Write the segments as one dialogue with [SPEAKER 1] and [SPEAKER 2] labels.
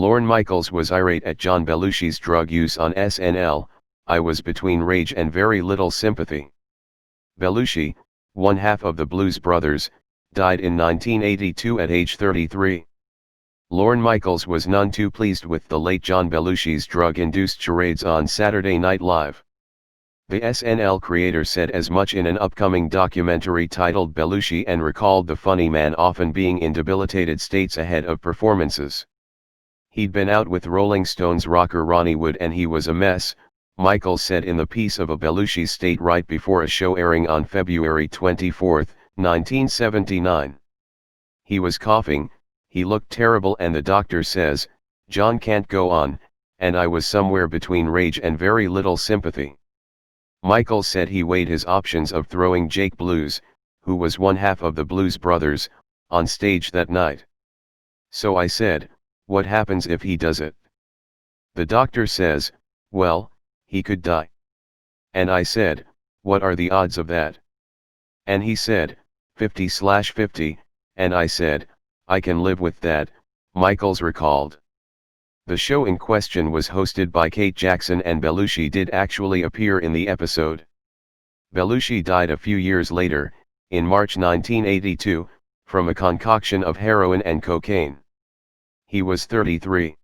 [SPEAKER 1] Lorne Michaels was irate at John Belushi's drug use on SNL. I was between rage and very little sympathy. Belushi, one half of the Blues Brothers, died in 1982 at age 33. Lorne Michaels was none too pleased with the late John Belushi's drug-induced charades on Saturday Night Live. The SNL creator said as much in an upcoming documentary titled Belushi and recalled the funny man often being in debilitated states ahead of performances. He'd been out with Rolling Stones rocker Ronnie Wood and he was a mess, Michaels said in the piece of a Belushi state right before a show airing on February 24, 1979. He was coughing, he looked terrible and the doctor says, "John can't go on," and I was somewhere between rage and very little sympathy. Michaels said he weighed his options of throwing Jake Blues, who was one half of the Blues Brothers, on stage that night. "So I said, what happens if he does it? The doctor says, well, he could die. And I said, what are the odds of that? And he said, 50/50, and I said, I can live with that," Michaels recalled. The show in question was hosted by Kate Jackson and Belushi did actually appear in the episode. Belushi died a few years later, in March 1982, from a concoction of heroin and cocaine. He was 33.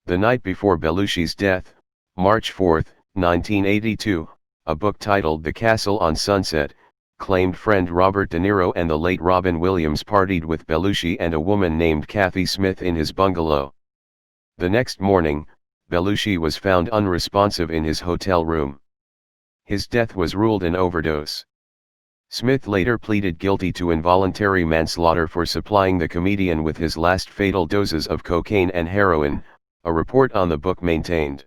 [SPEAKER 1] The night before Belushi's death, March 4, 1982, a book titled The Castle on Sunset, claimed friend Robert De Niro and the late Robin Williams partied with Belushi and a woman named Kathy Smith in his bungalow. The next morning, Belushi was found unresponsive in his hotel room. His death was ruled an overdose. Smith later pleaded guilty to involuntary manslaughter for supplying the comedian with his last fatal doses of cocaine and heroin, a report on the book maintained.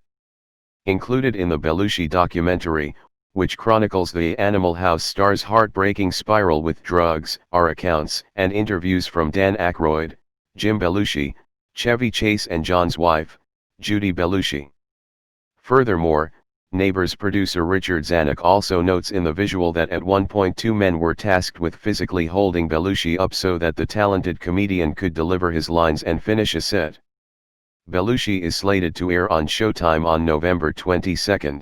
[SPEAKER 1] Included in the Belushi documentary, which chronicles the Animal House star's heartbreaking spiral with drugs, are accounts and interviews from Dan Aykroyd, Jim Belushi, Chevy Chase and John's wife, Judy Belushi. Furthermore, Neighbors producer Richard Zanuck also notes in the visual that at one point two men were tasked with physically holding Belushi up so that the talented comedian could deliver his lines and finish a set. Belushi is slated to air on Showtime on November 22.